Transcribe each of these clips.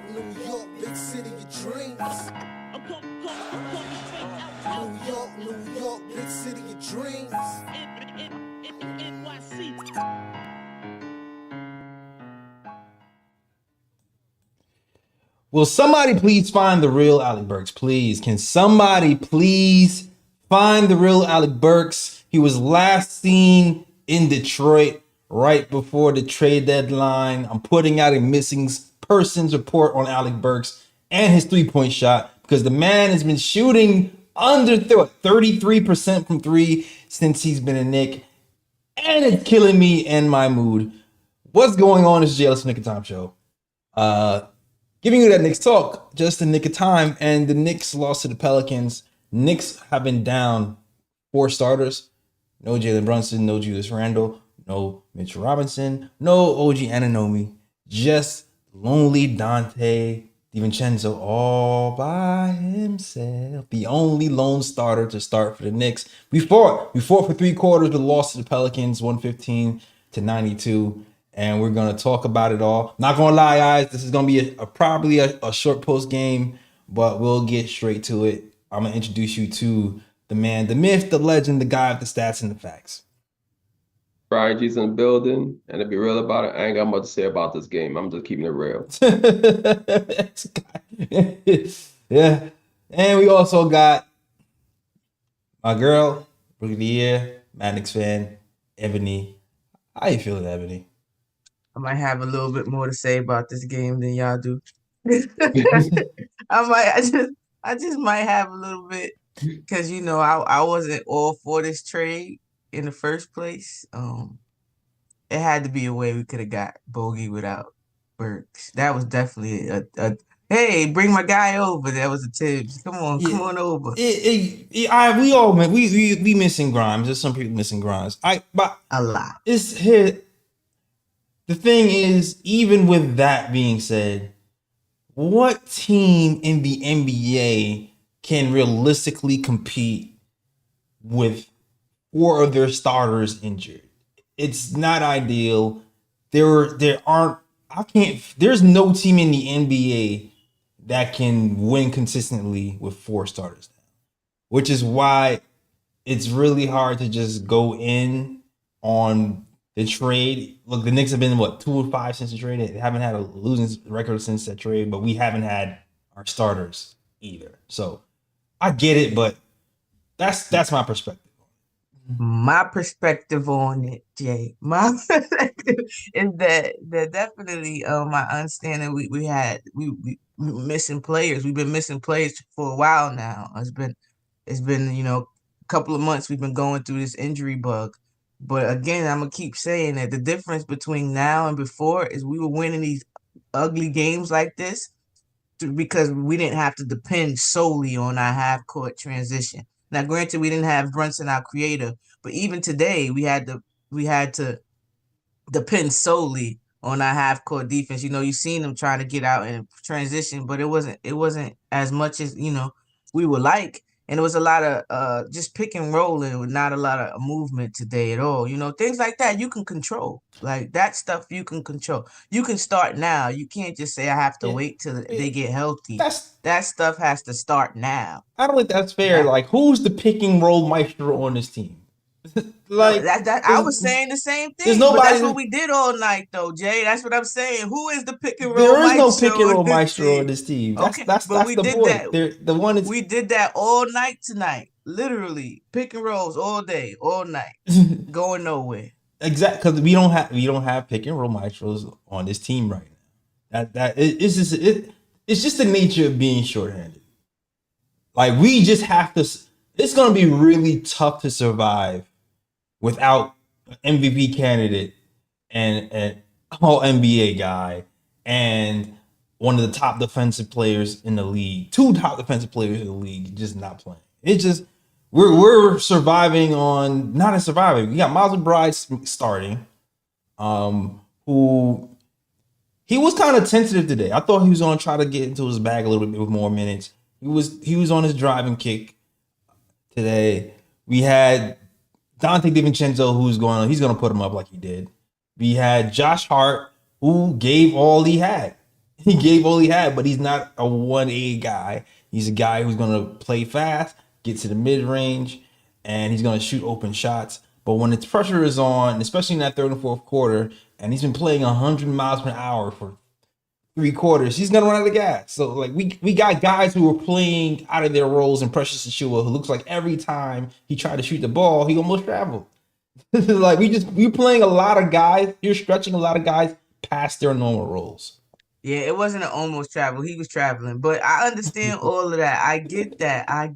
New York, big city of dreams. New York, big city of dreams. Will somebody please find the real Alec Burks? Please. Can somebody please find the real Alec Burks? He was last seen in Detroit right before the trade deadline. I'm putting out a missing persons report on Alec Burks and his three-point shot because the man has been shooting under 33% from three since he's been a Knick. And it's killing me and my mood. What's going on? This is JL's Knick Of Time Show. Giving you that Knicks talk, just in nick of time, and the Knicks lost to the Pelicans. Knicks have been down 4 starters. No Jalen Brunson, no Julius Randle, no Mitchell Robinson, no OG Anunoby. Just lonely Dante DiVincenzo all by himself. The only lone starter to start for the Knicks. We fought for 3 quarters, but lost to the Pelicans 115-92. And we're going to talk about it all. Not going to lie, guys. This is going to be probably a short post game, but we'll get straight to it. I'm going to introduce you to the man, the myth, the legend, the guy with the stats and the facts. Brian G's in the building. And to be real about it, I ain't got much to say about this game. I'm just keeping it real. Yeah. And we also got my girl, Rookie of the Year, Mad Knicks fan, Ebony. How you feeling, Ebony? I might have a little bit more to say about this game than y'all do. I just might have a little bit because I wasn't all for this trade in the first place. It had to be a way we could have got Bogey without Burks. That was definitely a hey, bring my guy over. That was a Tibbs. Come on over. We missing Grimes. There's some people missing Grimes. But a lot. It's here. The thing is, even with that being said, what team in the NBA can realistically compete with 4 of their starters injured? It's not ideal. There's no team in the NBA that can win consistently with 4 starters now, which is why it's really hard to just go in on the trade. Look, the Knicks have been 2-5 since the trade. They haven't had a losing record since that trade, but we haven't had our starters either. So I get it, but that's my perspective. My perspective on it, Jay. My perspective is that definitely my understanding we missing players. We've been missing players for a while now. It's been a couple of months we've been going through this injury bug. But again, I'm gonna keep saying that the difference between now and before is we were winning these ugly games like this because we didn't have to depend solely on our half-court transition. Now, granted, we didn't have Brunson, our creator, but even today we had to depend solely on our half-court defense. You seen them trying to get out and transition, but it wasn't as much as we would like. And it was a lot of just pick and rolling with not a lot of movement today at all. Things like that you can control. Like that stuff you can control. You can start now. You can't just say I have to wait till they get healthy. That stuff has to start now. I don't think that's fair. Yeah. Like, who's the pick and roll maestro on this team? I was saying the same thing. But that's what we did all night, though, Jay. That's what I'm saying. Who is the pick and roll maestro? There is no pick and roll maestro on this team. That's the point. We did that all night tonight. Literally, pick and rolls all day, all night, going nowhere. Exactly, because we don't have pick and roll maestros on this team right now. It's just the nature of being shorthanded. Like, we just have to. It's gonna be really tough to survive without an MVP candidate and an all NBA guy and one of the top defensive players in the league, 2 top defensive players in the league just not playing. It's just we're surviving on not surviving. We got Miles McBride starting, who he was kind of tentative today. I thought he was gonna try to get into his bag a little bit with more minutes. He was on his driving kick today. We had Dante DiVincenzo, he's going to put him up like he did. We had Josh Hart, who gave all he had. He gave all he had, but he's not a 1A guy. He's a guy who's going to play fast, get to the mid range, and he's going to shoot open shots. But when its pressure is on, especially in that third and fourth quarter, and he's been playing 100 miles per hour for 3 quarters, he's going to run out of gas. So like we got guys who are playing out of their roles, and Precious Achiuwa, who looks like every time he tried to shoot the ball, he almost traveled. Like we're playing a lot of guys. You're stretching a lot of guys past their normal roles. Yeah, it wasn't an almost travel. He was traveling, but I understand all of that. I get that. I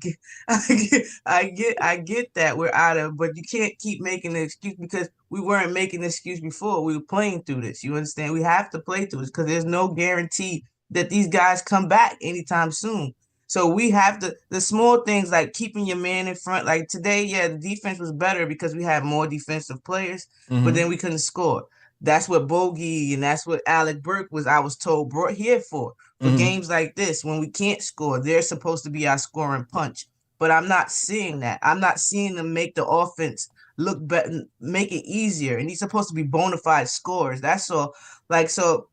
get that we're out of, but you can't keep making the excuse because we weren't making the excuse before. We were playing through this. You understand? We have to play through this because there's no guarantee that these guys come back anytime soon. So we have to, the small things like keeping your man in front. Like today, yeah, the defense was better because we had more defensive players, but then we couldn't score. That's what Bogey and that's what Alec Burke was, I was told, brought here for games like this when we can't score. They're supposed to be our scoring punch, but I'm not seeing that. I'm not seeing them make the offense look better, make it easier. And he's supposed to be bona fide scorers. That's all. Like so,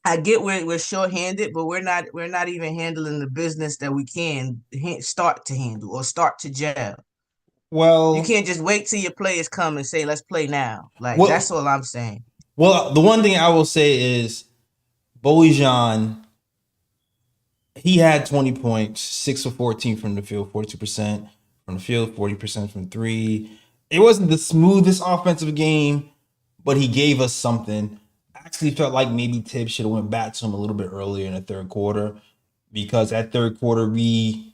I get we're short-handed, but we're not even handling the business that we can start to handle or start to gel. You Well, can't just wait till your players come and say, "Let's play now." Like that's well, all I'm saying. well. The one thing I will say is Bojan. He had 20 points, 6 of 14 from the field, 42% from the field, 40% from three. It wasn't the smoothest offensive game, but he gave us something. I actually felt like maybe Tibbs should have went back to him a little bit earlier in the third quarter because that third quarter we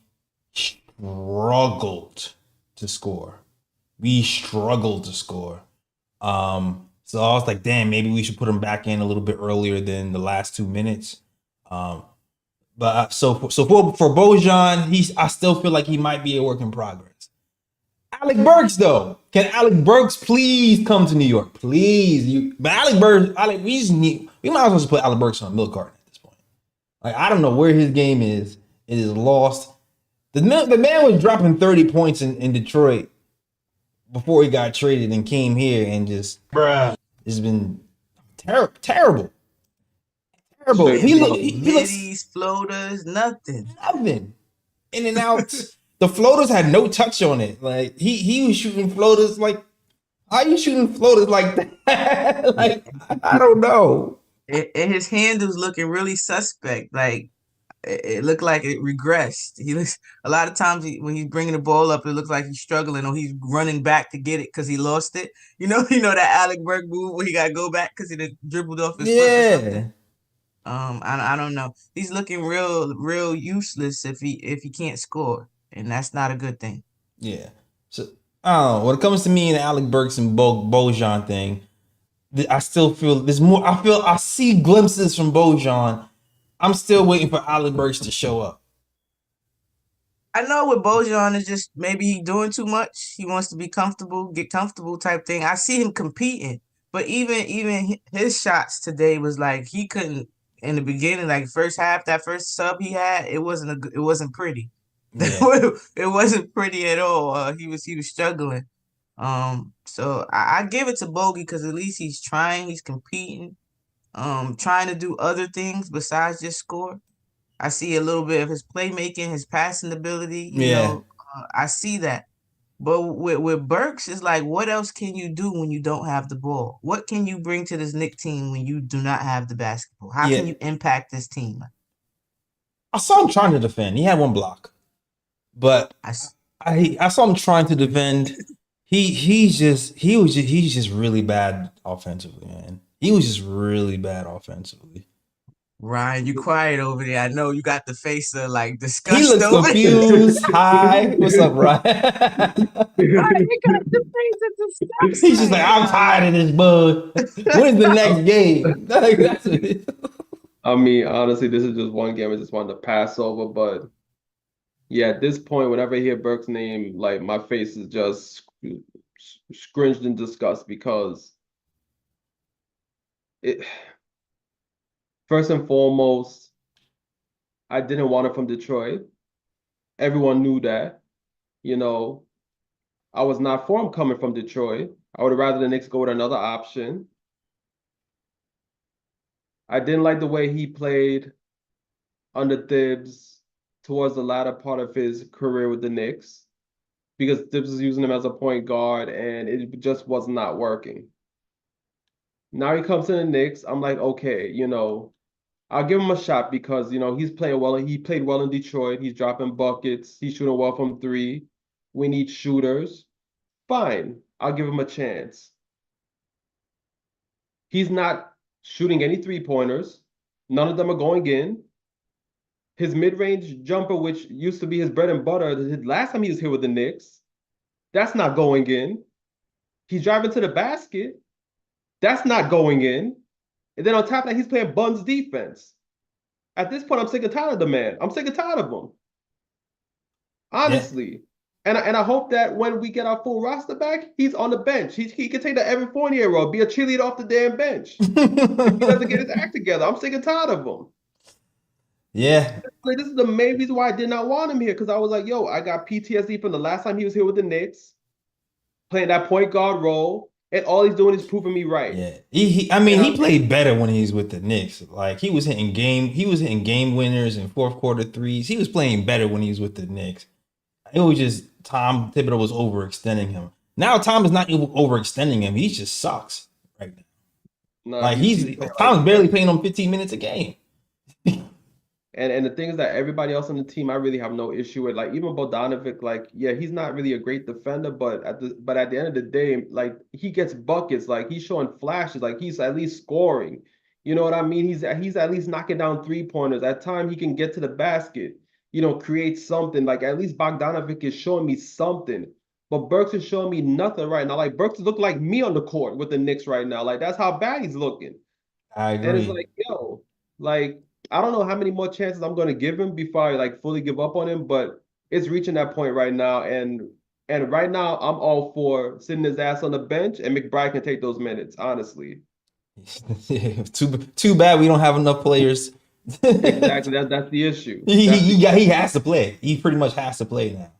struggled to score. We struggled to score. So I was like, damn, maybe we should put him back in a little bit earlier than the last 2 minutes. But for Bojan, I still feel like he might be a work in progress. Alec Burks, though, can Alec Burks please come to New York, please? But Alec Burks, we might as well just put Alec Burks on a milk carton at this point. Like I don't know where his game is. It is lost. The man was dropping 30 points in Detroit before he got traded and came here and just it's been terrible. Terrible. He looks Floaters, nothing. In and out. The floaters had no touch on it. Like he was shooting floaters like, how are you shooting floaters like that? Like I don't know. And his handles looking really suspect. Like it looked like it regressed. He looks a lot of times when he's bringing the ball up, it looks like he's struggling or he's running back to get it because he lost it. You know that Alec Burke move where he got to go back because he dribbled off his foot or something. I don't know. He's looking real useless if he can't score, and that's not a good thing. Yeah. So I don't know. When it comes to me and the Alec Burks and Bojan thing, I still feel there's more. I see glimpses from Bojan. I'm still waiting for Alec Burks to show up. I know with Bojan is just maybe he doing too much. He wants to be comfortable, get comfortable type thing. I see him competing, but even his shots today was like he couldn't in the beginning, like first half, that first sub he had, it wasn't pretty. Yeah. It wasn't pretty at all. He was struggling. So I give it to Bogey because at least he's trying, he's competing, trying to do other things besides just score. I see a little bit of his playmaking, his passing ability. You know, I see that. But with Burks, it's like, what else can you do when you don't have the ball? What can you bring to this Knick team when you do not have the basketball? How can you impact this team? I saw him trying to defend. He had one block, but I saw him trying to defend. He's just really bad offensively, man. He was just really bad offensively. Ryan, you quiet over there. I know you got the face of like disgust. He looks confused. Hi, what's up, Ryan? Ryan, you got the face of disgust. He's just like, I'm tired of this bug. When's the next game? That's it. I mean, honestly, this is just one game I just wanted to pass over. But yeah, at this point, whenever I hear Burke's name, like my face is just scringed in disgust because first and foremost, I didn't want it from Detroit. Everyone knew that. You know, I was not for him coming from Detroit. I would have rather the Knicks go with another option. I didn't like the way he played under Thibs towards the latter part of his career with the Knicks because Thibs was using him as a point guard and it just was not working. Now he comes to the Knicks. I'm like, okay, I'll give him a shot because, he's playing well. He played well in Detroit. He's dropping buckets. He's shooting well from three. We need shooters. Fine. I'll give him a chance. He's not shooting any three-pointers. None of them are going in. His mid-range jumper, which used to be his bread and butter, last time he was here with the Knicks, that's not going in. He's driving to the basket. That's not going in. And then on top of that, he's playing Buns defense. At this point, I'm sick and tired of the man. I'm sick and tired of him. Honestly. Yeah. And I hope that when we get our full roster back, he's on the bench. He can take the Evan Fournier role, be a cheerleader off the damn bench. If he doesn't get his act together, I'm sick and tired of him. Yeah. This is the main reason why I did not want him here, because I was like, yo, I got PTSD from the last time he was here with the Knicks, playing that point guard role, and all he's doing is proving me right. Yeah. He played better when he was with the Knicks. Like he was hitting game winners and fourth quarter threes. He was playing better when he was with the Knicks. It was just Tom Thibodeau was overextending him. Now Tom is not overextending him. He just sucks right now. No, Tom's barely playing him 15 minutes a game. And the thing is that everybody else on the team, I really have no issue with. Like even Bogdanovic, like yeah, he's not really a great defender, but at the end of the day, like he gets buckets, like he's showing flashes, like he's at least scoring. You know what I mean? He's at least knocking down 3-pointers. At time he can get to the basket, create something. Like at least Bogdanovic is showing me something. But Burks is showing me nothing right now. Like Burks look like me on the court with the Knicks right now. Like that's how bad he's looking. I agree. And it's like, yo, like I don't know how many more chances I'm going to give him before I like fully give up on him, but it's reaching that point right now. And right now I'm all for sitting his ass on the bench and McBride can take those minutes, honestly. Too bad we don't have enough players. Exactly. That's the issue. He has to play. He pretty much has to play now.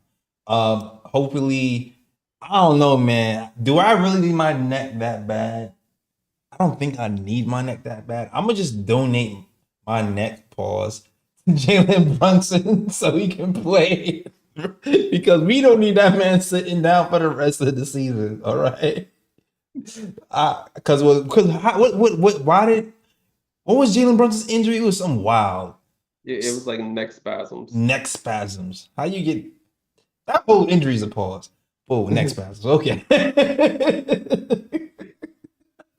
Hopefully, I don't know, man. Do I really need my neck that bad? I don't think I need my neck that bad. I'm gonna just donate my neck to Jalen Brunson so he can play because we don't need that man sitting down for the rest of the season. All right. Because what was Jalen Brunson's injury? It was some wild. It was like neck spasms. Neck spasms. How you get that whole injury is a pause. Oh, neck spasms. Okay.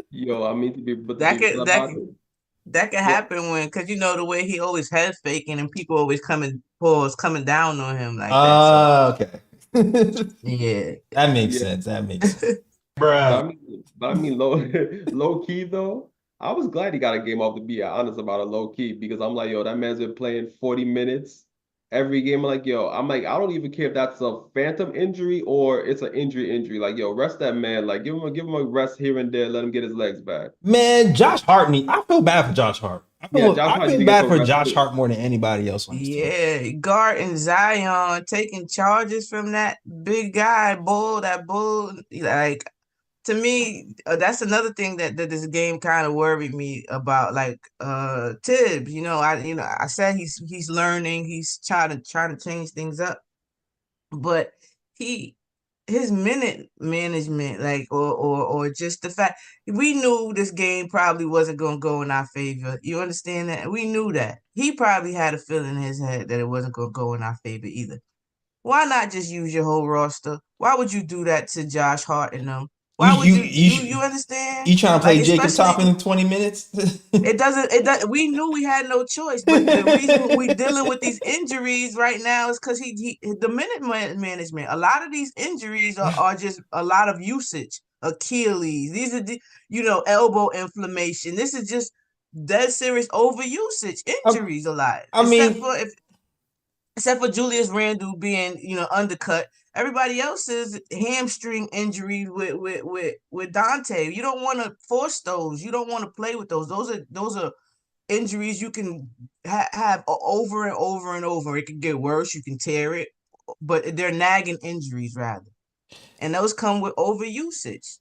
Yo, I mean to be, but that could happen when, because the way he always head faking and people always coming down on him like that. So. Okay. Yeah, that makes sense. That makes sense, bro. But I mean, low key though, I was glad he got a game off to be honest about it, low key, because I'm like, yo, that man's been playing 40 minutes every game. I don't even care if that's a phantom injury or it's an injury. Like, yo, rest that man. Like, give him a rest here and there. Let him get his legs back. Man, Josh Hart I feel bad for Josh Hart. I feel bad for Josh Hart more than anybody else on this team. Guarding Zion, taking charges from that big guy, that bull. Like, to me, that's another thing that this game kind of worried me about. Like Tibbs, I said he's learning, he's trying to change things up, but his minute management, like or just the fact we knew this game probably wasn't gonna go in our favor. You understand that? We knew that. He probably had a feeling in his head that it wasn't gonna go in our favor either. Why not just use your whole roster? Why would you do that to Josh Hart and them? Why would you understand? You trying to play Jacob Toppin in 20 minutes? It doesn't. We knew we had no choice, but the reason we're dealing with these injuries right now is because the minute management. A lot of these injuries are just a lot of usage. Achilles. These are elbow inflammation. This is just dead serious overusage injuries. A lot. Except for Julius Randle being, undercut. Everybody else's hamstring injuries with Dante. You don't want to force those. You don't want to play with those. Those are injuries you can have over and over and over. It can get worse. You can tear it, but they're nagging injuries rather. and those come with overusage.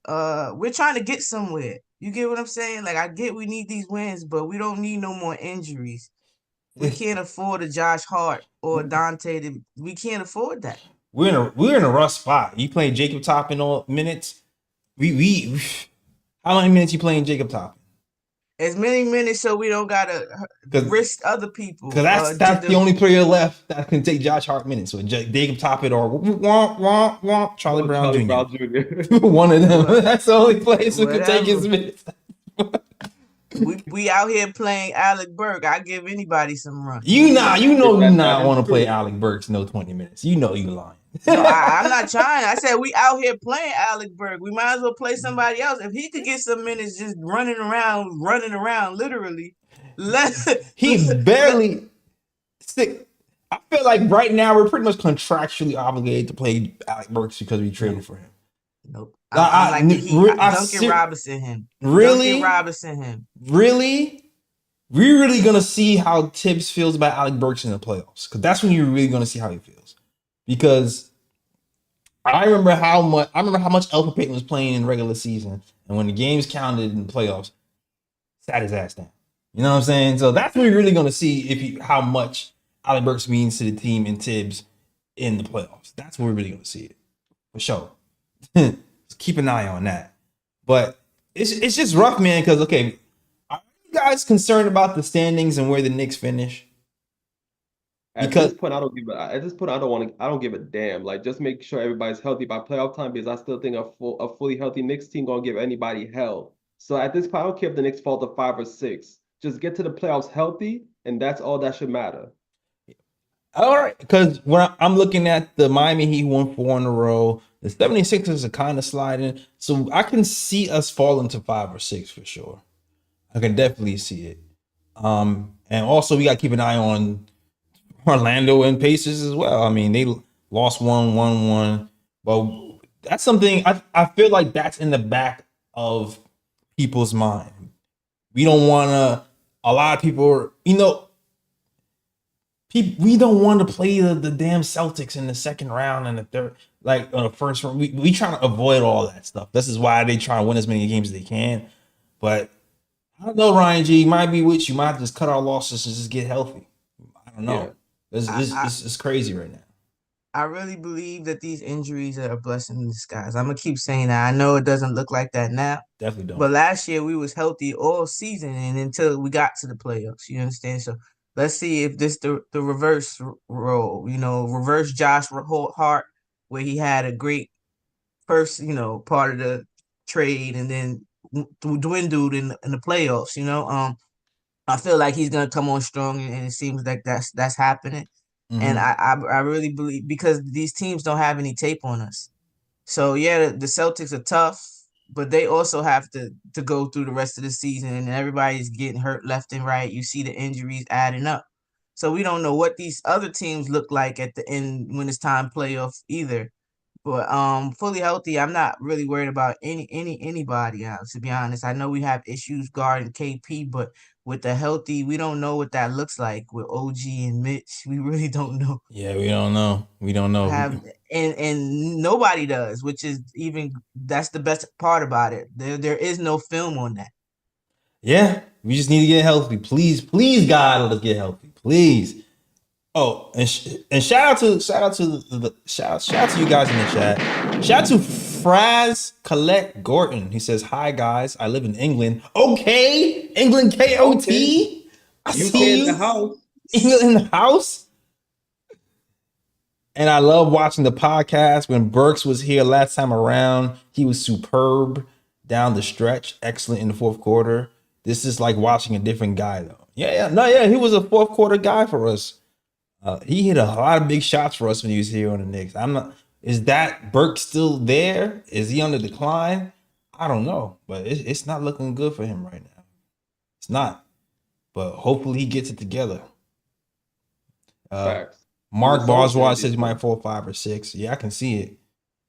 We're trying to get somewhere. You get what I'm saying? Like, I get we need these wins, but we don't need no more injuries. We can't afford a Josh Hart or Dante. We can't afford that. We're in a rough spot. You playing Jacob Toppin all minutes. We how many minutes you playing Jacob Toppin? As many minutes so we don't gotta risk other people. Because that's the only player left that can take Josh Hart minutes. So Jacob Toppin or Charlie Brown Jr. One of them. That's the only player who can take his minutes. We out here playing Alec Burke. I give anybody some run. You not want to play Alec Burks no 20 minutes. You know you lying. No, I'm not trying. I said we out here playing Alec Burke. We might as well play somebody else. If he could get some minutes just running around, literally. He barely stick. I feel like right now we're pretty much contractually obligated to play Alec Burks because we traded for him. Nope. Duncan Robinson him. Really? Duncan Robinson him. Really? We're really gonna see how Tibbs feels about Alec Burks in the playoffs. Because that's when you're really gonna see how he feels. Because I remember how much Elfrid Payton was playing in regular season. And when the games counted in the playoffs, sat his ass down. You know what I'm saying? So that's when you're really gonna see how much Alec Burks means to the team and Tibbs in the playoffs. That's when we're really gonna see it. For sure. Keep an eye on that. But it's just rough, man, because okay, are you guys concerned about the standings and where the Knicks finish? At this point, I don't give a damn. Like, just make sure everybody's healthy by playoff time, because I still think a fully healthy Knicks team gonna give anybody hell. So at this point, I don't care if the Knicks fall to 5 or 6. Just get to the playoffs healthy, and that's all that should matter. All right, because when I'm looking at the Miami Heat won 4 in a row, the 76ers are kind of sliding, so I can see us falling to 5 or 6 for sure. I can definitely see it. And also we got to keep an eye on Orlando and Pacers as well. I mean, they lost 1-1-1, but that's something I feel like that's in the back of people's mind. We don't want to. A lot of people, we don't want to play the damn Celtics in the second round and the third, like on the first round. We trying to avoid all that stuff. This is why they try to win as many games as they can. But I don't know, Ryan G. Might be with you. Might have to just cut our losses and just get healthy. I don't know. Yeah. It's crazy right now. I really believe that these injuries are a blessing in disguise. I'm gonna keep saying that. I know it doesn't look like that now. Definitely don't. But last year we was healthy all season and until we got to the playoffs. You understand? So let's see if this the reverse role, reverse Josh Hart, where he had a great first, part of the trade and then dwindled in the playoffs. I feel like he's gonna come on strong, and it seems like that's happening. Mm-hmm. And I really believe, because these teams don't have any tape on us. So yeah, the Celtics are tough, but they also have to go through the rest of the season, and everybody's getting hurt left and right. You see the injuries adding up. So we don't know what these other teams look like at the end when it's time playoff either. But fully healthy, I'm not really worried about anybody, to be honest. I know we have issues guarding KP, but with the healthy, we don't know what that looks like with OG and Mitch. We really don't know. Yeah, we don't know. We don't know. And nobody does, which is that's the best part about it. There is no film on that. Yeah, we just need to get healthy. Please, God, let us get healthy. Please. Oh, and shout out to you guys in the chat. Shout out to Fraz Colette Gorton. He says, "Hi guys, I live in England." Okay, England KOT. Okay. I see you in the house. England in the house. And I love watching the podcast. When Burks was here last time around, he was superb down the stretch. Excellent in the fourth quarter. This is like watching a different guy though. Yeah. He was a fourth quarter guy for us. He hit a lot of big shots for us when he was here on the Knicks. Is that Burke still there? Is he on the decline? I don't know, but it's not looking good for him right now. It's not, but hopefully he gets it together. Mark Boswell says he might fall 5 or 6. Yeah, I can see it.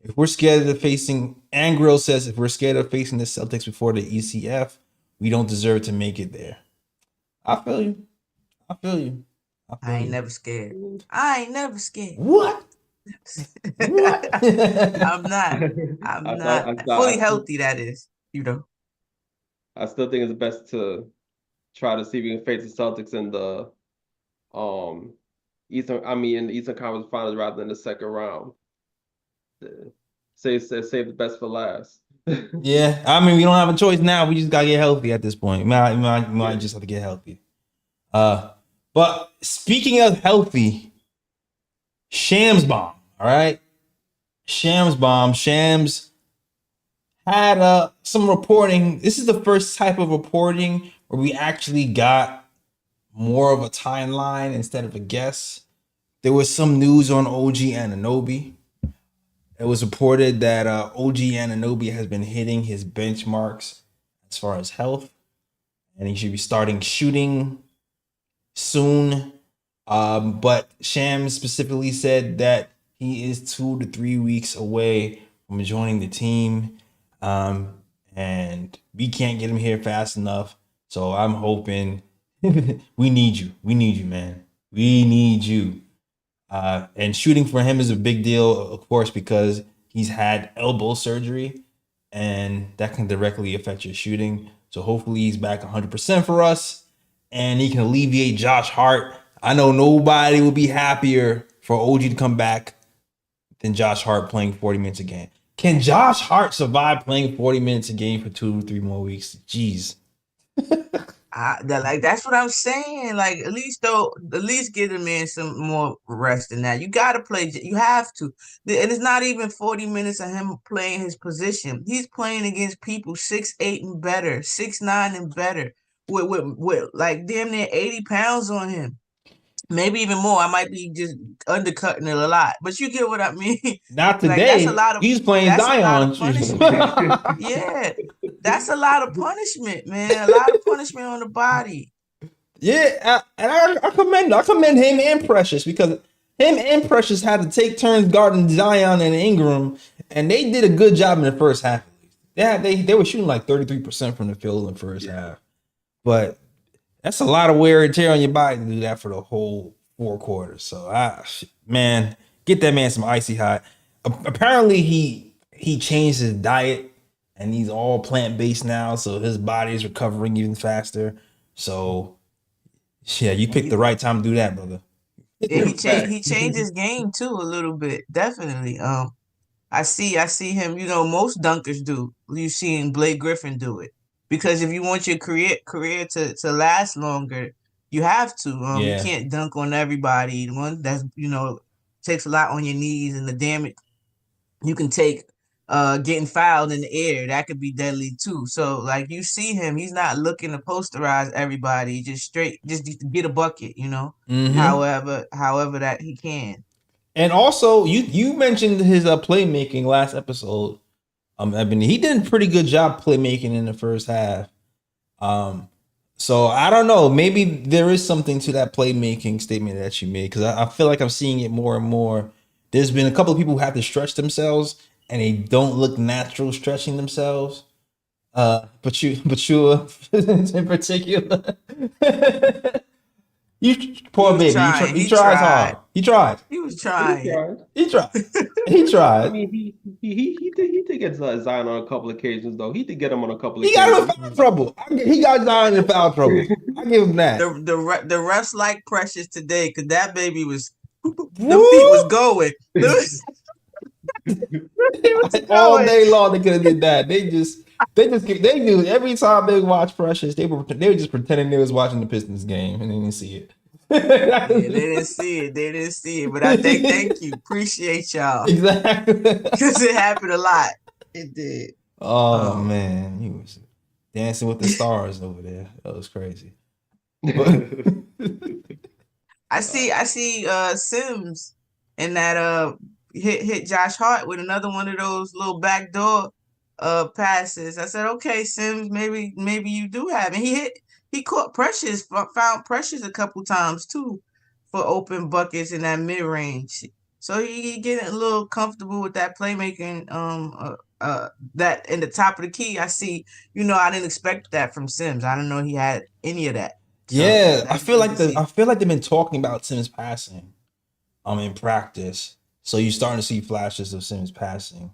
If we're scared of facing, Angrill says if we're scared of facing the Celtics before the ECF, we don't deserve to make it there. I feel you. I ain't never scared. I ain't never scared. What? What? I'm not. I'm not fully healthy. That is, I still think it's best to try to see if we can face the Celtics in the um in the Eastern Conference Finals rather than the second round. Save the best for last. Yeah, I mean, we don't have a choice now. We just gotta get healthy at this point. We might just have to get healthy. But speaking of healthy, Shams bomb. All right, Shams bomb. Shams had some reporting. This is the first type of reporting where we actually got more of a timeline instead of a guess. There was some news on OG Anunoby. It was reported that OG Anunoby has been hitting his benchmarks as far as health, and he should be starting shooting soon. But Shams specifically said that he is 2 to 3 weeks away from joining the team, and we can't get him here fast enough. So I'm hoping we need you. We need you, man. We need you. And shooting for him is a big deal, of course, because he's had elbow surgery, and that can directly affect your shooting. So hopefully he's back 100% for us, and he can alleviate Josh Hart. I know nobody will be happier for OG to come back than Josh Hart playing 40 minutes a game. Can Josh Hart survive playing 40 minutes a game for 2 or 3 more weeks? Jeez. That's what I'm saying. Like at least get him in some more rest than that. You gotta play. You have to. And it's not even 40 minutes of him playing his position. He's playing against people 6'8" and better, 6'9" and better, with like damn near 80 pounds on him. Maybe even more. I might be just undercutting it a lot, but you get what I mean. Not Like that's a today. lot of He's playing that's a lot Zion. of punishment. Yeah, that's a lot of punishment, man. A lot of punishment on the body. Yeah, I commend him and Precious, because him and Precious had to take turns guarding Zion and Ingram, and they did a good job in the first half. They were shooting like 33% from the field in the first half, but that's a lot of wear and tear on your body to do that for the whole 4 quarters. So man, get that man some icy hot. Apparently he changed his diet and he's all plant-based now, so his body is recovering even faster. So yeah, you picked the right time to do that, brother. Yeah, he changed his game too a little bit. Definitely. I see him, most dunkers do. You've seen Blake Griffin do it. Because if you want your career to last longer, you have to. You Yeah. can't dunk on everybody. One that's takes a lot on your knees, and the damage you can take getting fouled in the air, that could be deadly too. So like you see him, he's not looking to posterize everybody, just to get a bucket. However that he can. And also, you mentioned his playmaking last episode. Ebony, he did a pretty good job playmaking in the first half. So I don't know. Maybe there is something to that playmaking statement that you made, because I feel like I'm seeing it more and more. There's been a couple of people who have to stretch themselves, and they don't look natural stretching themselves. But you in particular. You poor baby. He tries hard. He tried. He was trying. He tried. He tried. I mean, he did get Zion on a couple occasions though. He did get him on a couple. He got him in foul trouble. He got Zion in foul trouble. I give him that. The refs like Precious today, because that baby was the feet was going. All day long they could have did that. They knew every time they watch Precious, they were just pretending they was watching the Pistons game and they didn't see it. Yeah, they didn't see it. But I thank you. Appreciate y'all. Exactly. Because it happened a lot. It did. Oh man, he was dancing with the stars over there. That was crazy. I see Sims and that hit Josh Hart with another one of those little backdoor passes. I said, okay, Sims, maybe you do have it. He caught Precious, found Precious a couple times too for open buckets in that mid range. So he getting a little comfortable with that playmaking. That in the top of the key, I see. I didn't expect that from Sims. I didn't know he had any of that. So yeah, I feel like they've been talking about Sims passing, in practice. So you're starting to see flashes of Sims passing.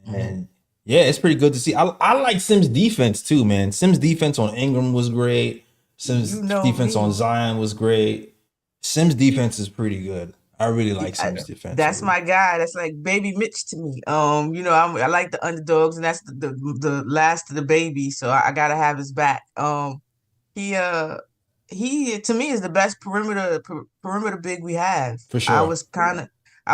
And yeah, it's pretty good to see. I like Sims defense too, man. Sims defense on Ingram was great. Sims defense on Zion was great. Sims defense is pretty good. I really like Sims defense. That's my guy. That's like baby Mitch to me. I like the underdogs, and that's the last of the babies. So I gotta have his back. He he to me is the best perimeter big we have. For sure. I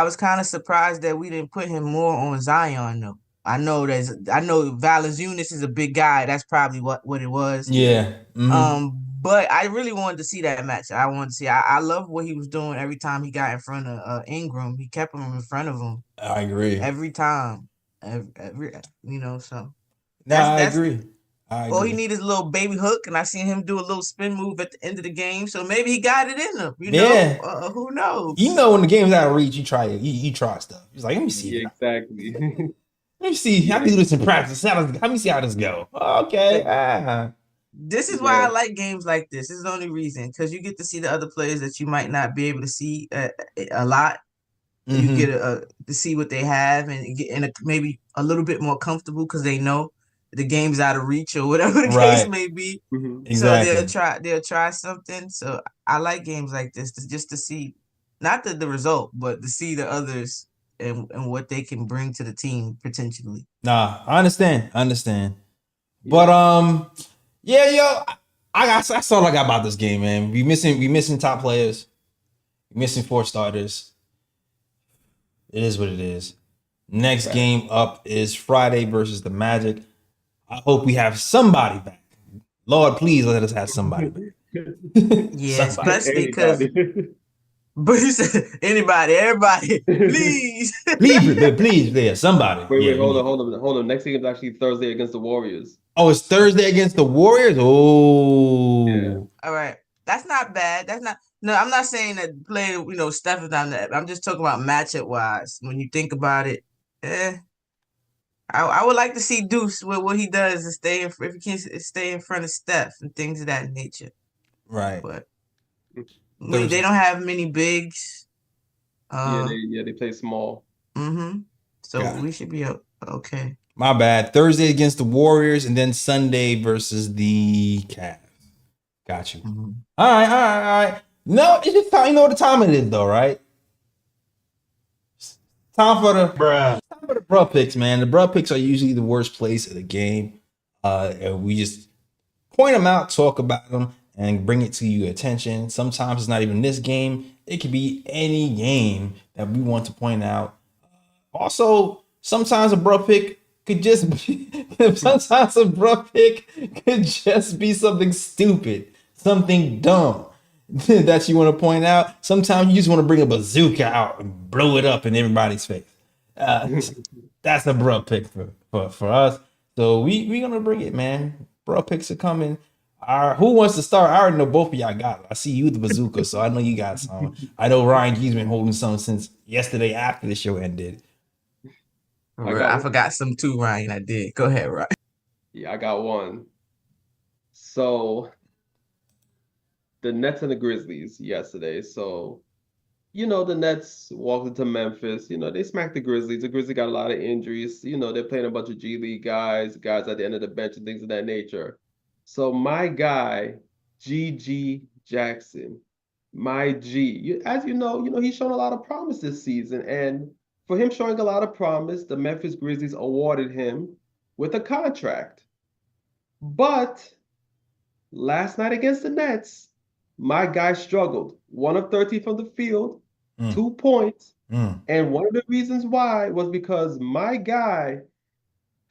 was kind of surprised that we didn't put him more on Zion though. I know Valanciunas is a big guy. That's probably what it was. Yeah. But I really wanted to see that match. I wanted to see. I love what he was doing every time he got in front of Ingram. He kept him in front of him. I agree. Every time. Every so. I agree. All he needs is a little baby hook, and I seen him do a little spin move at the end of the game. So maybe he got it in him. You know, who knows? You know, when the game's out of reach, you try it. You try stuff. He's like, let me see. Yeah, exactly. Let me see. I do this in practice. Let me see how this go. Okay. This is why I like games like this. This is the only reason, because you get to see the other players that you might not be able to see a lot. You get to see what they have and get maybe a little bit more comfortable because they know the game's out of reach or whatever the case may be. Exactly. So they'll try something. So I like games like this just to see, not the result, but to see the others and what they can bring to the team potentially. Nah, I understand. But yeah, yo, that's all I got about this game, man. We missing top players. We missing 4 starters. It is what it is. Next game up is Friday versus the Magic. I hope we have somebody back. Lord, please let us have somebody back. Yeah, especially because. But you said anybody, everybody, please. please, yeah, somebody. Wait, hold on. Next game is actually Thursday against the Warriors. Oh, it's Thursday against the Warriors? Oh. Yeah. All right. That's not bad. No, I'm not saying that playing, Steph is down there. I'm just talking about matchup wise. When you think about it, I would like to see Deuce with what he does and if he can stay in front of Steph and things of that nature. Right. But they don't have many bigs. They play small. So we should be okay. My bad. Thursday against the Warriors and then Sunday versus the Cavs. Got you. All right. No, it's just time. You know what the time it is, though, right? Time for the bruh picks, man. The bruh picks are usually the worst place of the game. And we just point them out, talk about them, and bring it to your attention. Sometimes it's not even this game. It could be any game that we want to point out. Also, sometimes a bruh pick could just be something stupid, something dumb that you want to point out. Sometimes you just want to bring a bazooka out and blow it up in everybody's face. That's a bruh pick for us. So we gonna bring it, man. Bruh picks are coming. Who wants to start? I already know both of y'all got it. I see you with the bazooka, so I know you got some. I know Ryan G's been holding some since yesterday after the show ended. I forgot some too, Ryan. I did. Go ahead, Ryan. Yeah, I got one. So the Nets and the Grizzlies yesterday. So, the Nets walked into Memphis. They smacked the Grizzlies. The Grizzlies got a lot of injuries. They're playing a bunch of G League guys at the end of the bench and things of that nature. So my guy, G.G. Jackson, my G, as you know, he's shown a lot of promise this season. And for him showing a lot of promise, the Memphis Grizzlies awarded him with a contract. But last night against the Nets, my guy struggled. 1 of 13 from the field, 2 points. And one of the reasons why was because my guy,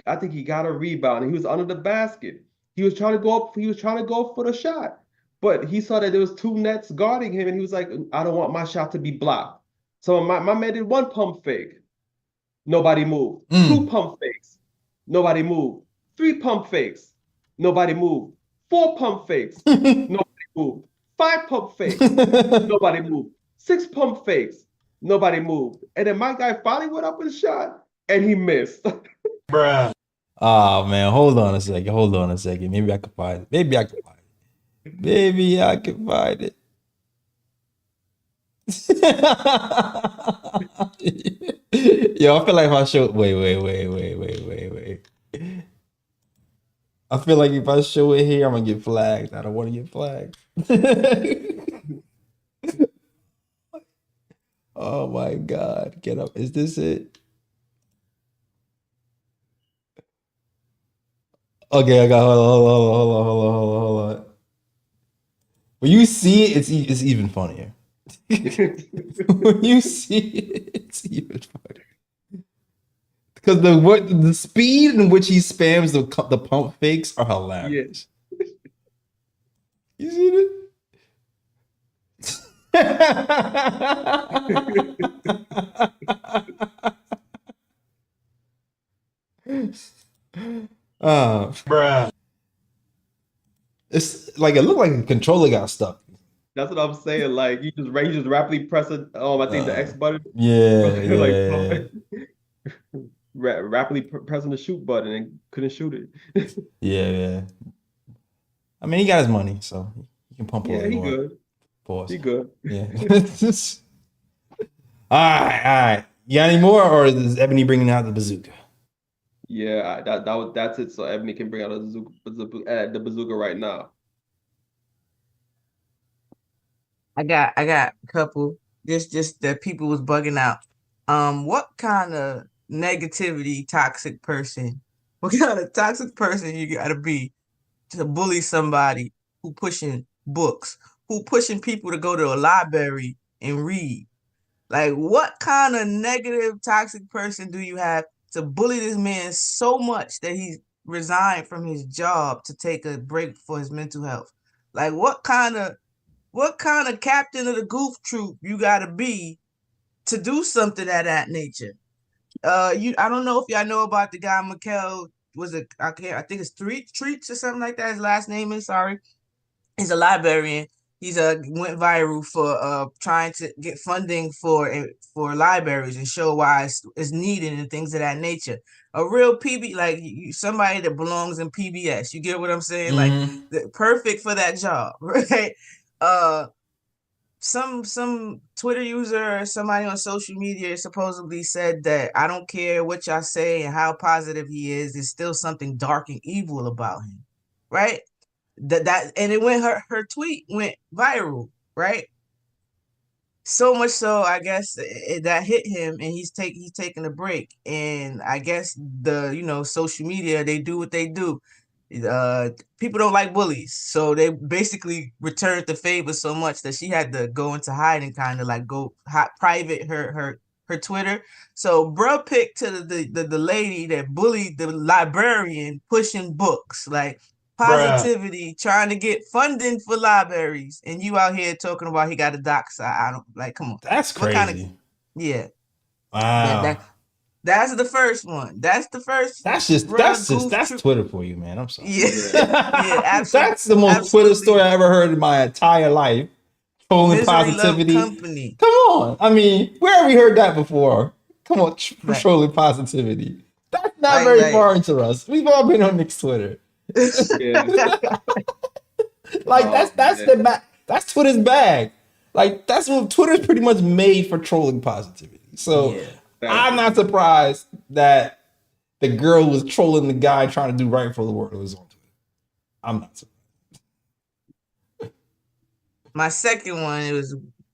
I think he got a rebound and he was under the basket. He was trying to go up. He was trying to go for the shot, but he saw that there was 2 Nets guarding him, and he was like, "I don't want my shot to be blocked." So my man did 1 pump fake. Nobody moved. 2 pump fakes. Nobody moved. 3 pump fakes. Nobody moved. 4 pump fakes. Nobody moved. 5 pump fakes. Nobody moved. 6 pump fakes. Nobody moved. And then my guy finally went up and shot, and he missed. Bruh. Oh, man. Hold on a second. Maybe I can find it. Yo, I feel like if I show wait. I feel like if I show it here, I'm gonna get flagged. I don't want to get flagged. Oh my God. Get up. Is this it? Okay, I got hold on. When you see it, it's even funnier. When you see it, it's even funnier. Because the speed in which he spams the pump fakes are hilarious. You see it? Bruh. It's like it looked like the controller got stuck. That's what I'm saying. Like you just rapidly press it. I think the X button. Yeah. Rapidly pressing the shoot button and couldn't shoot it. Yeah. I mean, he got his money, so he can pump a little more. Good. Pause. He good. Yeah. All right. You got any more, or is Ebony bringing out the bazooka? Yeah, that's it. So Ebony can bring out the bazooka right now. I got a couple. Just that people was bugging out. What kind of negativity toxic person? What kind of toxic person you gotta be to bully somebody who pushing books, who pushing people to go to a library and read? Like, what kind of negative toxic person do you have to bully this man so much that he resigned from his job to take a break for his mental health? Like, what kind of captain of the goof troop you gotta be to do something of that nature? I don't know if y'all know about the guy Mikkel, I think it's Treats or something like that. His last name is, sorry. He's a librarian. He's went viral for trying to get funding for libraries and show why it's needed and things of that nature. A real PB, like somebody that belongs in PBS. You get what I'm saying? Mm-hmm. Like perfect for that job, right? Some Twitter user or somebody on social media supposedly said that I don't care what y'all say and how positive he is, there's still something dark and evil about him, right? That and it went her tweet went viral, right? So much so, I guess that hit him, and he's taking a break. And I guess social media, they do what they do. People don't like bullies, so they basically returned the favor so much that she had to go into hiding, kind of like go private her Twitter. So bro picked to the lady that bullied the librarian pushing books, like positivity, trying to get funding for libraries, and you out here talking about he got a doc. So I don't like. Come on, that's crazy. What kind of, yeah. Wow. That's the first one. That's the first. That's Twitter for you, man. I'm sorry. Yeah, yeah, absolutely. That's the most Twitter story I ever heard in my entire life. Trolling positivity. Company. Come on. I mean, where have we heard that before? Come on, trolling positivity. That's not very foreign to us. We've all been on Knicks Twitter. Like that's Twitter's bag. Like that's what Twitter's pretty much made for trolling positivity. So I'm not surprised that the girl was trolling the guy trying to do right for the world. It was on Twitter. I'm not surprised. My second one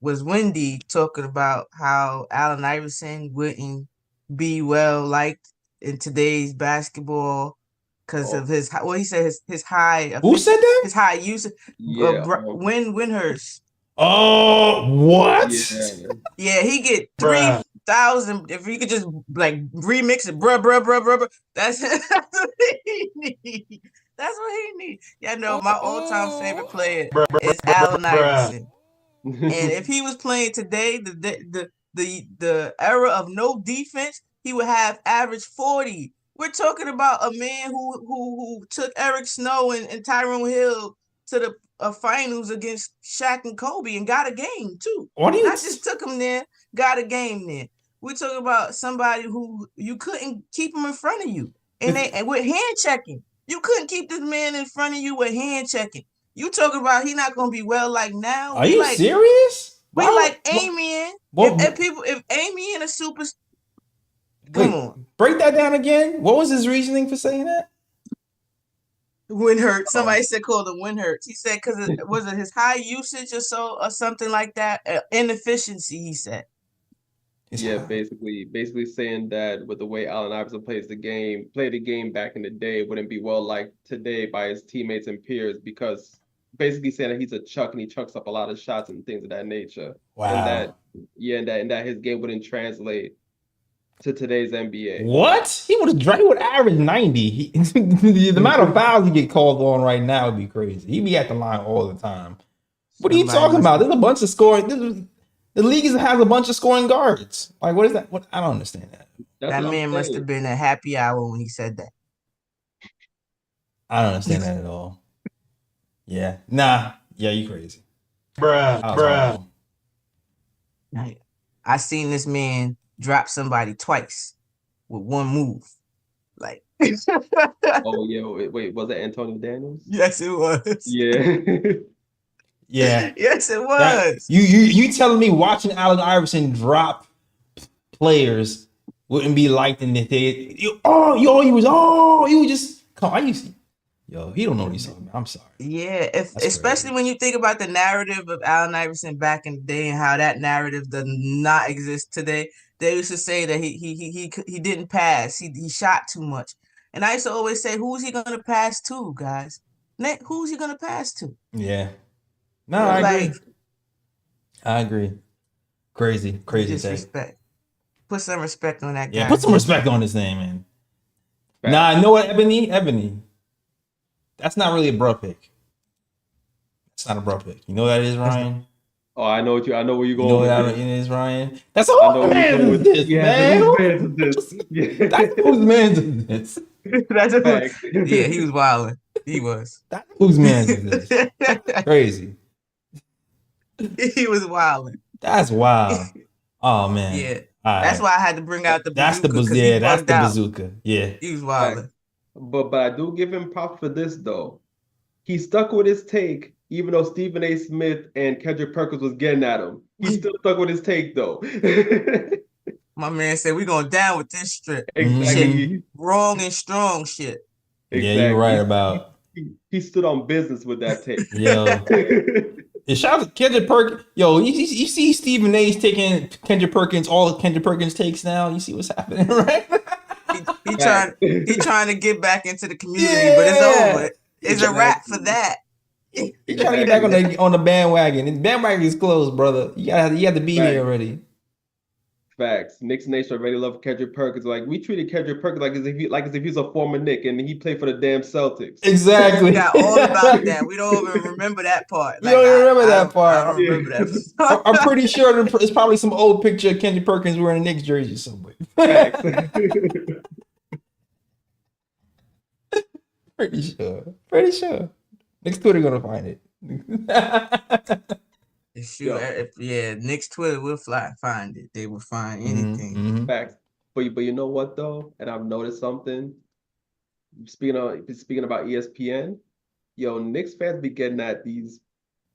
was Wendy talking about how Allen Iverson wouldn't be well liked in today's basketball because of his he said his high. Who said that? His high use. Winhurst. Oh, what? Yeah, he get 3,000 if you could just like remix it, bruh. That's what he need. That's what he need. Yeah, no, my all-time favorite player is Allen Iverson. And if he was playing today, the era of no defense, he would have average 40. We're talking about a man who took Eric Snow and Tyrone Hill to the finals against Shaq and Kobe and got a game too. Not just took him there, got a game there. We're talking about somebody who you couldn't keep him in front of you, and with hand checking, you couldn't keep this man in front of you with hand checking. You talking about he not gonna be well like now? Are you serious? We like Amian. If Amian a super, come on, break that down again. What was his reasoning for saying that? Win hurts. Somebody said called it win hurts. He said because was it his high usage or something like that? Inefficiency. He said. Basically saying that with the way Allen Iverson played the game back in the day, it wouldn't be well liked today by his teammates and peers, because basically saying that he's a chuck and he chucks up a lot of shots and things of that nature. Wow. And that his game wouldn't translate to today's NBA. What? He would average 90. The amount of fouls he get called on right now would be crazy. He'd be at the line all the time. What are you talking about? There's a bunch of scoring. The league has a bunch of scoring guards. Like, what is that? What? I don't understand that. That man must have been a happy hour when he said that. I don't understand that at all. Yeah. Nah. Yeah, you crazy. Bruh. I seen this man drop somebody twice with one move. Like, oh yeah, wait, was that Antonio Daniels? Yes, it was. Yeah. Yeah. Yes, it was. You telling me watching Allen Iverson drop players wouldn't be liked in the day? He was just he don't know what he's talking about. I'm sorry. Yeah, especially when you think about the narrative of Allen Iverson back in the day and how that narrative does not exist today. They used to say that he didn't pass. He shot too much. And I used to always say, who's he gonna pass to, guys? Who's he gonna pass to? Yeah. No, I agree. Crazy disrespect. Put some respect on that guy. Yeah, put some respect on his name, man. Nah, I know what, Ebony. That's not really a bro pick. It's not a bro pick. You know what that is, Ryan? Oh, I know where you're going. You know what that is, Ryan? That's whose man is this, man? Whose man is this? Yeah, he was wilding. He was. Whose man is this? Crazy. He was wilding. That's wild. Oh man. Yeah. That's why I had to bring out the bazooka. That's the bazooka. Yeah. He was wilding. But I do give him props for this though. He stuck with his take, even though Stephen A. Smith and Kendrick Perkins was getting at him. He still stuck with his take though. My man said, we're going down with this strip. Exactly. Shit. Wrong and strong shit. Exactly. Yeah, you're right about. He stood on business with that take. Yo. And shout out to Kendrick Perkins. Yo, you see Stephen A's taking Kendrick Perkins, all of Kendrick Perkins takes now. You see what's happening, right? He trying to get back into the community, but it's over. It's a wrap for that. He trying to get back on the bandwagon. The bandwagon is closed, brother. You have to be here already. Facts. Knicks Nation already love Kendrick Perkins. Like, we treated Kendrick Perkins like as if he's a former Knick and he played for the damn Celtics. Exactly. We got all about that. We don't even remember that part. You don't even remember that part. I don't remember that. I'm pretty sure it's probably some old picture of Kendrick Perkins wearing a Knicks jersey somewhere. Facts. Pretty sure. Knicks Twitter gonna find it. Knicks Twitter will find it. They will find anything. Mm-hmm. Facts. But you know what though? And I've noticed something. Speaking about ESPN, Knicks fans be getting at these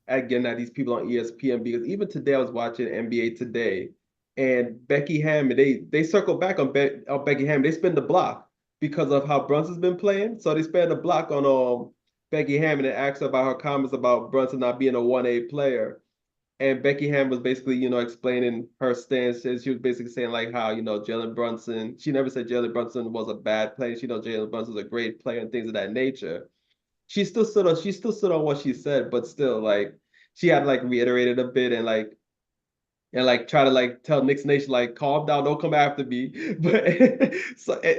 people on ESPN, because even today I was watching NBA Today, and Becky Hammond, they circle back on Becky Hammond. They spin the block because of how Brunson's been playing. So they spin the block on Becky Hammond and asked about her comments about Brunson not being a 1A player. And Becky Hammond was basically, explaining her stance. She was basically saying like how, Jalen Brunson, she never said Jalen Brunson was a bad player. She knows Jalen Brunson's a great player and things of that nature. She still stood on what she said, but still like she had like reiterated a bit and try to like tell Knicks Nation like calm down, don't come after me. But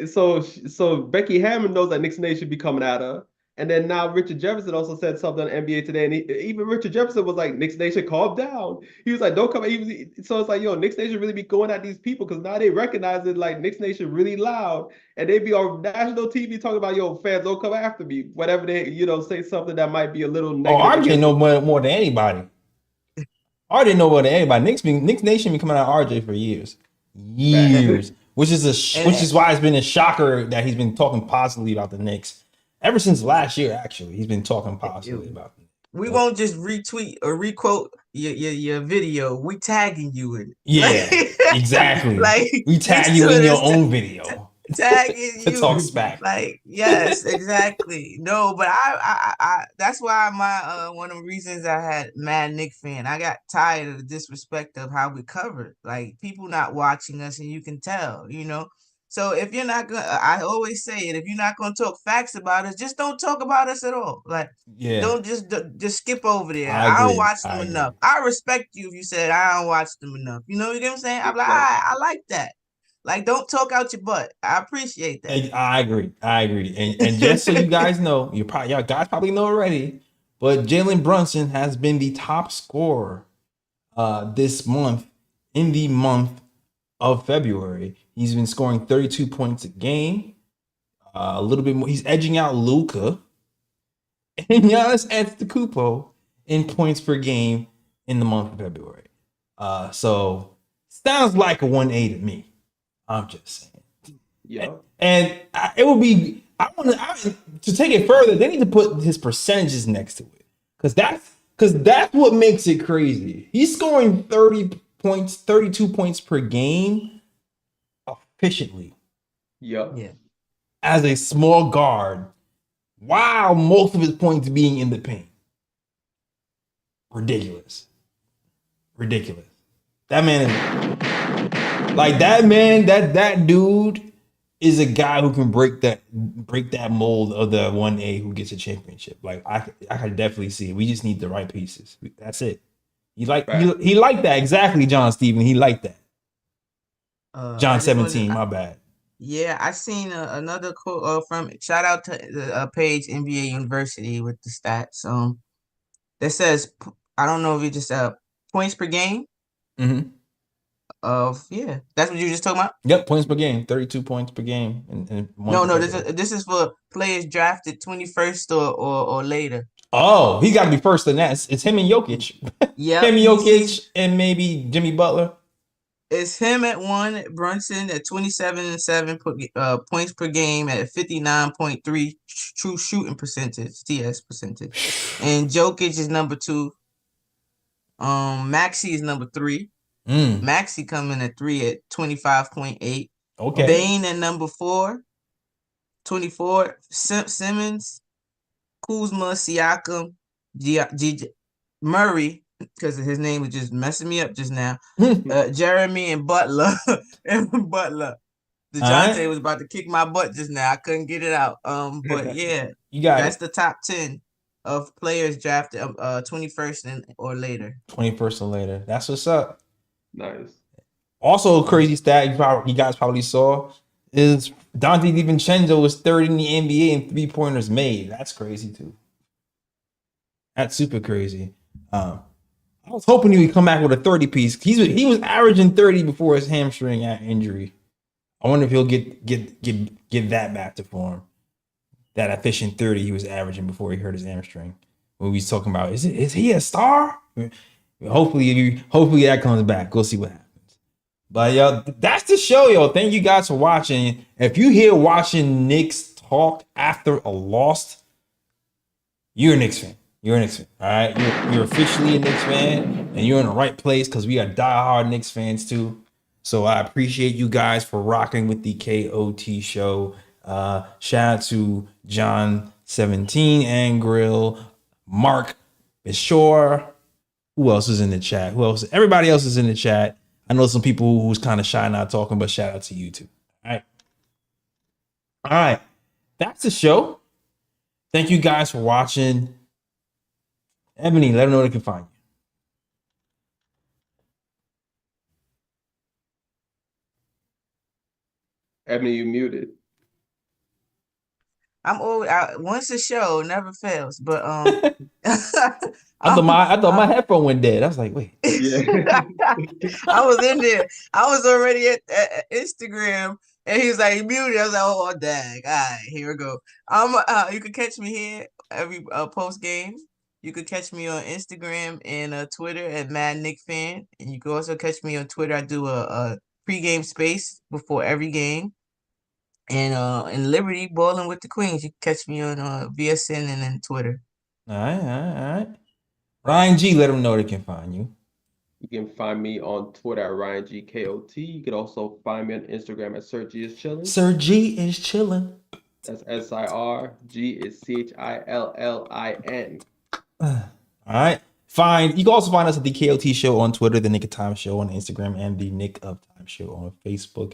so Becky Hammond knows that Knicks Nation be coming at her. And then now Richard Jefferson also said something on NBA Today, and even Richard Jefferson was like, Knicks Nation, calm down. He was like, don't come. So it's like, Knicks Nation really be going at these people because now they recognize it like Knicks Nation really loud, and they be on national TV talking about, fans, don't come after me. Whatever they, say something that might be a little negative. Oh, RJ know more than anybody. RJ know more than anybody. Knicks Nation been coming out of RJ for years. Which is why it's been a shocker that he's been talking positively about the Knicks. Ever since last year, actually, he's been talking positively about them. We won't just retweet or requote your video, we tagging you in it. Yeah, exactly. Like We make tag you sure in your this own video tagging to talk you. smack. Like, yes, exactly. No, but I that's why my one of the reasons I had mad Knick fan. I got tired of the disrespect of how we covered. Like people not watching us, and you can tell, you know. So if you're not gonna, I always say it. If you're not gonna talk facts about us, just don't talk about us at all. Like, Yeah, don't just skip over there. I I don't agree. watch them I enough. agree. I respect you if you said I don't watch them enough. You know what I'm saying? I'm like, Exactly. I like that. Like, don't talk out your butt. I appreciate that. And I agree. I agree. And just so you guys know, y'all guys probably know already, but Jalen Brunson has been the top scorer this month in the month of February. He's been scoring 32 points a game. A little bit more. He's edging out Luka and Giannis Antetokounmpo in points per game in the month of February. So sounds like a 1A to me. I'm just saying. Yeah. And it would be to take it further. They need to put his percentages next to it because that's what makes it crazy. He's scoring 30 points, 32 points per game efficiently Yeah. Yeah. as a small guard, while most of his points being in the paint. Ridiculous. That man is like that man. That dude is a guy who can break that mold of the 1A who gets a championship. Like I could definitely see it. We just need the right pieces. That's it. He liked that exactly, John Steven. He liked that. John I just wanted 17. My bad. Yeah, I seen another quote from shout out to the page NBA University with the stats. That says I don't know if it just points per game. Mm-hmm. Yeah, that's what you were just talking about. Yep, points per game, 32 points per game. In No, this is for players drafted 21st or later. Oh, he got to be first in that. It's him and Jokic. Yep, Him and Jokic and maybe Jimmy Butler. It's him at 1, Brunson at 27 and 7 points per game at 59.3 true shooting percentage, TS percentage. And Jokic is number 2. Maxi is number 3. Maxi coming at 3 at 25.8. Okay. Bane at number 4, 24. Simmons, Kuzma, Siakam, Murray, because his name was just messing me up just now. Jeremy and Butler. DeJounte was about to kick my butt just now. I couldn't get it out. But yeah, that's the top 10 of players drafted 21st or later. 21st or later. That's what's up. Nice. Also, a crazy stat you guys probably saw is Dante DiVincenzo was third in the NBA in 3-pointers made. That's crazy too. That's super crazy. I was hoping he would come back with a 30 piece. He was averaging 30 before his hamstring injury. I wonder if he'll get that back to form. That efficient 30 he was averaging before he hurt his hamstring. When we was talking about is he a star? Hopefully that comes back. We'll see what happens. But yo, that's the show, yo. Thank you guys for watching. If you here watching Knicks talk after a loss, you're a Knicks fan. You're a Knicks fan. All right. You're officially a Knicks fan, and you're in the right place because we are diehard Knicks fans too. So I appreciate you guys for rocking with the KOT show. Shout out to John 17 and Grill, Mark Bishore. Who else is in the chat? Who else? Everybody else is in the chat. I know some people who's kind of shy not talking, but shout out to you too. All right. That's the show. Thank you guys for watching. Ebony, let them know where they can find you. Ebony, you muted. I'm always once a show never fails, but I thought my headphone went dead. I was like, wait. Yeah. I was in there. I was already at Instagram, and he was like muted. I was like, oh dang! All right, here we go. You can catch me here every post game. You could catch me on Instagram and Twitter at Mad Knick Fan, and you can also catch me on Twitter. I do a pregame space before every game. And in Liberty, Bowling with the Queens. You can catch me on VSN and then Twitter. All right. Ryan G, let them know they can find you. You can find me on Twitter at RyanGKOT. You can also find me on Instagram at Sir G is Chillin'. Sir G is chilling. That's SIR. G is CHILLIN. All right. Fine. You can also find us at the KOT Show on Twitter, the Knick of Time Show on Instagram, and the Knick of Time Show on Facebook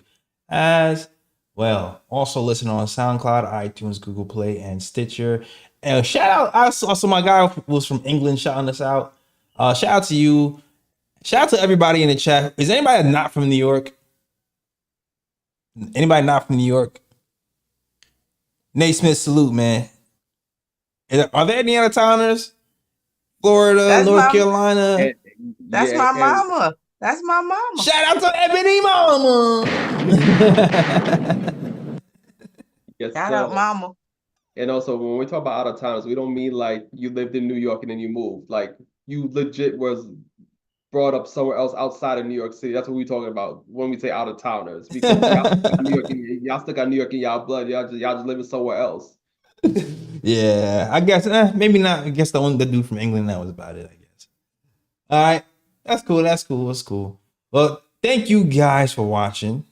as well. Also listen on SoundCloud, iTunes, Google Play, and Stitcher. Shout out. I saw my guy was from England shouting us out. Shout out to you. Shout out to everybody in the chat. Is anybody not from New York? Anybody not from New York? Nate Smith, salute, man. Are there any other towners? Florida, That's North Carolina. That's my mama. That's my mama. Shout out to Ebony Mama. Yes, Shout sir. out, mama. And also, when we talk about out of towners, we don't mean like you lived in New York and then you moved. Like you legit was brought up somewhere else outside of New York City. That's what we're talking about when we say out of towners. Because y'all still got New York in y'all blood. Y'all just living somewhere else. Yeah, I guess maybe not. I guess the only dude from England, that was about it, I guess. All right. That's cool. That's cool. Well, thank you guys for watching.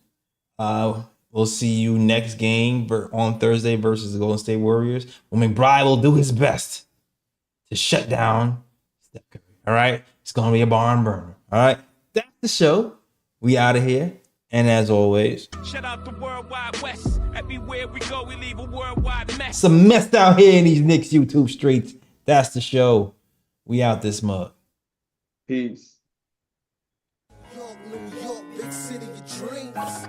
We'll see you next game on Thursday versus the Golden State Warriors. When McBride will do his best to shut down Steph Curry. All right. It's going to be a barn burner. All right. That's the show. We out of here. And as always, shout out the Worldwide West. Everywhere we go, we leave a worldwide mess. Some mess out here in these Knicks YouTube streets. That's the show. We out this mug. Peace. York, New York, big city of dreams.